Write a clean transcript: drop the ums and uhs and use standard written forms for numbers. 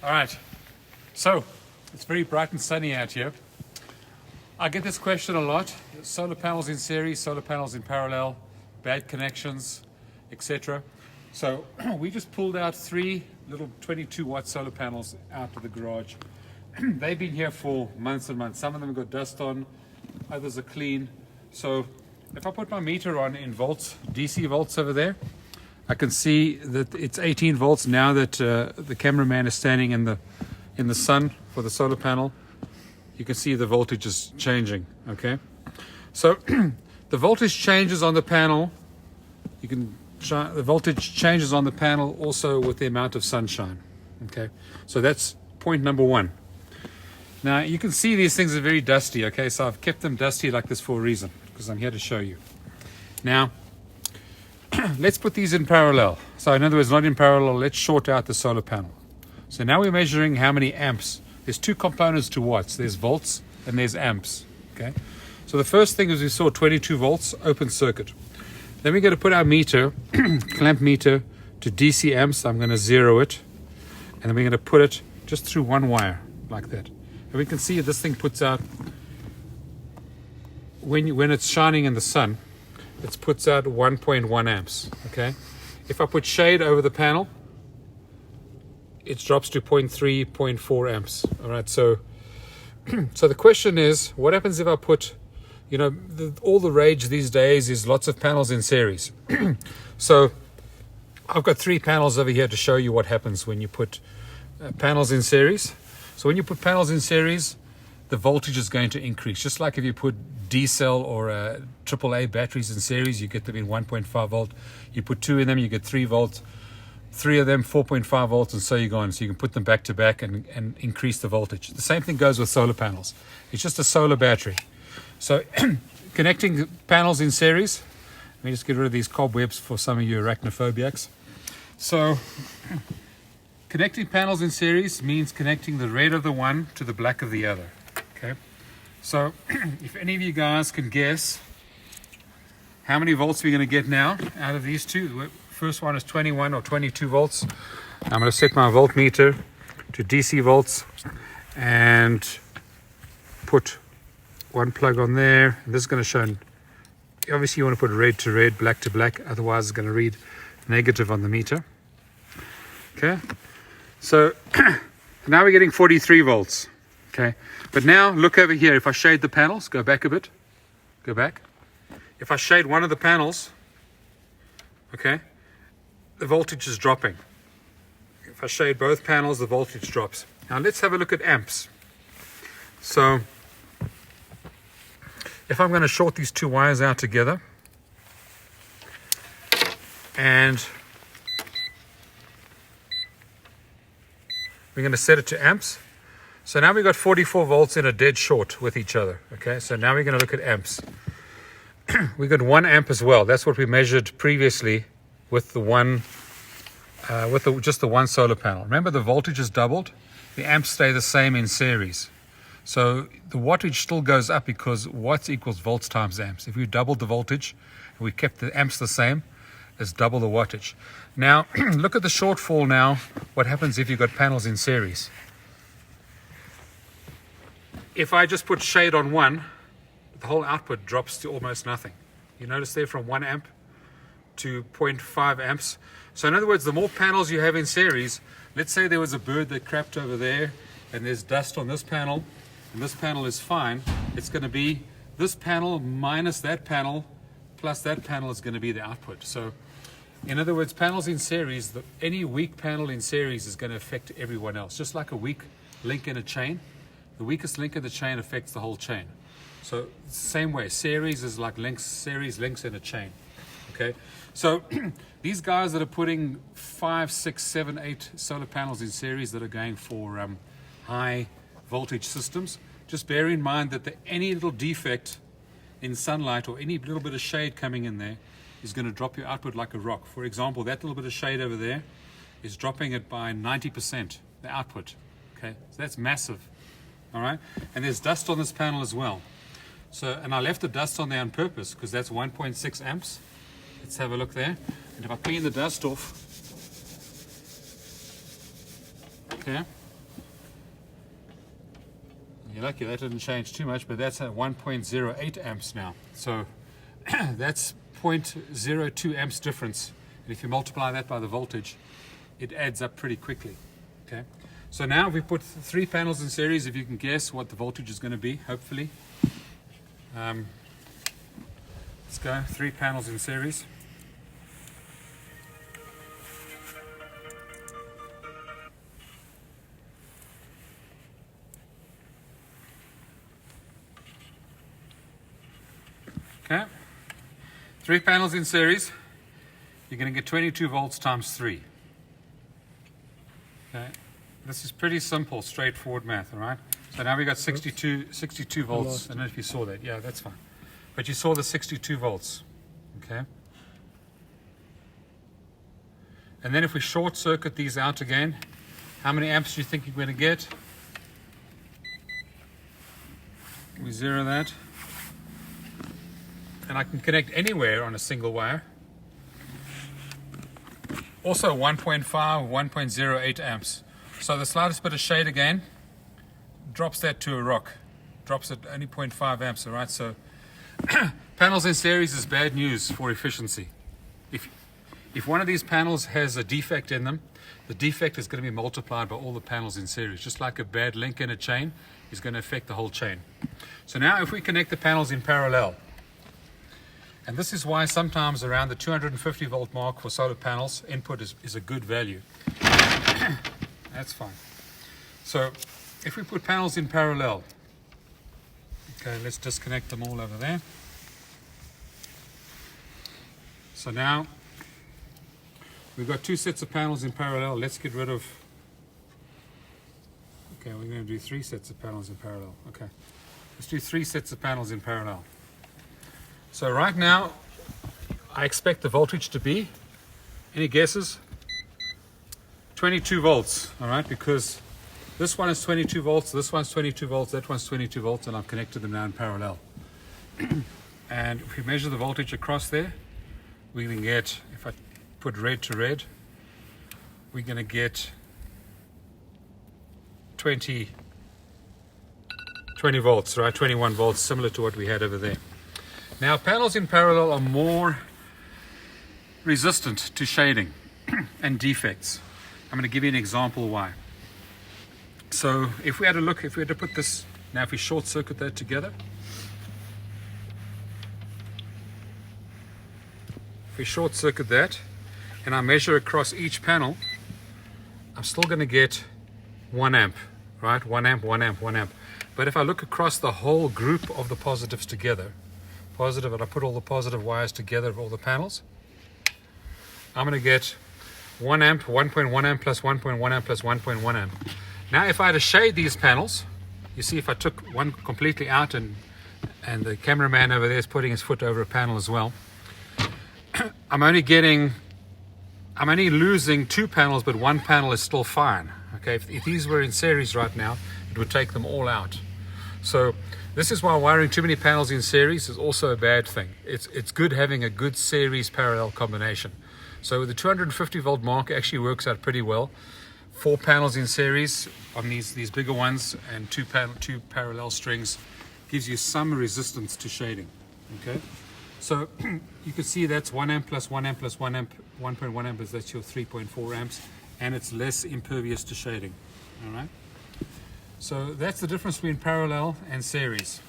All right, so it's very bright and sunny out here. I get this question a lot: solar panels in series, solar panels in parallel, bad connections, etc. So we just pulled out 3 little 22-watt solar panels out of the garage. They've been here for months and months. Some of them have got dust on, others are clean. So if I put my meter on in volts, DC volts over there, I can see that it's 18 volts now that the cameraman is standing in the sun for the solar panel. You can see the voltage is changing, okay? So the voltage changes on the panel. The voltage changes on the panel also with the amount of sunshine, okay? So that's point number 1. Now you can see these things are very dusty, okay? So I've kept them dusty like this for a reason, because I'm here to show you. Now, let's put these in parallel. So in other words, not in parallel, let's short out the solar panel. So now we're measuring how many amps. There's 2 components to watts. There's volts and there's amps, okay? So the first thing is we saw 22 volts, open circuit. Then we're going to put our meter, clamp meter, to DC amps. I'm going to 0 it. And then we're going to put it just through one wire, like that. And we can see this thing puts out, when it's shining in the sun, it puts out 1.1 amps, okay? If I put shade over the panel, it drops to 0.3, 0.4 amps, all right? So the question is, what happens if I put, all the rage these days is lots of panels in series. So I've got 3 panels over here to show you what happens when you put panels in series. So when you put panels in series, the voltage is going to increase. Just like if you put D-cell or AAA batteries in series, you get them in 1.5 volt. You put 2 in them, you get 3 volts. 3 of them, 4.5 volts, and so you go on. So you can put them back to back and increase the voltage. The same thing goes with solar panels. It's just a solar battery. So connecting panels in series, let me just get rid of these cobwebs for some of you arachnophobiacs. So connecting panels in series means connecting the red of the one to the black of the other. Okay, so if any of you guys can guess how many volts we're going to get now out of these 2. The first one is 21 or 22 volts. I'm going to set my voltmeter to DC volts and put one plug on there. And this is going to show, obviously you want to put red to red, black to black, otherwise it's going to read negative on the meter. Okay, so now we're getting 43 volts. Okay, but now look over here. If I shade the panels, go back a bit, go back. If I shade one of the panels, okay, the voltage is dropping. If I shade both panels, the voltage drops. Now let's have a look at amps. So if I'm going to short these 2 wires out together, and we're going to set it to amps. So now we've got 44 volts in a dead short with each other. Okay, so now we're going to look at amps. We got 1 amp as well. That's what we measured previously with the one, just the one solar panel. Remember, the voltage is doubled. The amps stay the same in series. So the wattage still goes up because watts equals volts times amps. If we doubled the voltage and we kept the amps the same, it's double the wattage. Now look at the shortfall now. What happens if you've got panels in series? If I just put shade on one, the whole output drops to almost nothing. You notice there from 1 amp to 0.5 amps. So in other words, the more panels you have in series, let's say there was a bird that crapped over there and there's dust on this panel and this panel is fine, it's going to be this panel minus that panel plus that panel is going to be the output. So in other words, panels in series, any weak panel in series is going to affect everyone else. Just like a weak link in a chain, the weakest link in the chain affects the whole chain. So same way, series is like links, series links in a chain. Okay, so these guys that are putting 5, 6, 7, 8 solar panels in series that are going for high voltage systems, just bear in mind that any little defect in sunlight or any little bit of shade coming in there is going to drop your output like a rock. For example, that little bit of shade over there is dropping it by 90%, the output. Okay, so that's massive. All right, and there's dust on this panel as well. So, and I left the dust on there on purpose because that's 1.6 amps. Let's have a look there. And if I clean the dust off, okay, You're lucky that didn't change too much, but that's at 1.08 amps now. So that's 0.02 amps difference. And if you multiply that by the voltage, it adds up pretty quickly. Okay. So now we put 3 panels in series. If you can guess what the voltage is going to be, hopefully. Let's go. 3 panels in series. Okay. 3 panels in series. You're going to get 22 volts times 3. Okay. This is pretty simple, straightforward math, all right? So now we got 62 volts. I don't know if you saw that. Yeah, that's fine. But you saw the 62 volts, okay? And then if we short circuit these out again, how many amps do you think you're going to get? We zero that. And I can connect anywhere on a single wire. Also 1.5, 1.08 amps. So the slightest bit of shade again drops that to a rock. Drops it only 0.5 amps, all right? So panels in series is bad news for efficiency. If one of these panels has a defect in them, the defect is going to be multiplied by all the panels in series. Just like a bad link in a chain is going to affect the whole chain. So now if we connect the panels in parallel, and this is why sometimes around the 250 volt mark for solar panels, input is a good value. That's fine. So if we put panels in parallel, okay, let's disconnect them all over there. So now we've got 2 sets of panels in parallel. Let's get rid of, okay, we're going to do 3 sets of panels in parallel. Okay, let's do 3 sets of panels in parallel. So right now, I expect the voltage to be, any guesses? 22 volts, all right, because this one is 22 volts, this one's 22 volts, that one's 22 volts, and I've connected them now in parallel. And if we measure the voltage across there, we can get, if I put red to red, we're going to get 20 volts, right? 21 volts, similar to what we had over there. Now, panels in parallel are more resistant to shading and defects. I'm going to give you an example why. So if we had to put this, now if we short circuit that together, if we short circuit that and I measure across each panel, I'm still going to get 1 amp, right? 1 amp, 1 amp, 1 amp. But if I look across the whole group of the positives together, positive, and I put all the positive wires together of all the panels, I'm going to get 1 amp, 1.1 amp plus 1.1 amp plus 1.1 amp. Now if I had to shade these panels, you see if I took one completely out and the cameraman over there is putting his foot over a panel as well, I'm only losing 2 panels, but 1 panel is still fine. Okay, if these were in series right now, it would take them all out. So this is why wiring too many panels in series is also a bad thing. It's good having a good series parallel combination. So the 250 volt mark actually works out pretty well. 4 panels in series on these bigger ones and 2 parallel strings gives you some resistance to shading. Okay, so you can see that's 1 amp plus 1 amp plus 1 amp, 1.1 amp is that's your 3.4 amps, and it's less impervious to shading. All right. So that's the difference between parallel and series.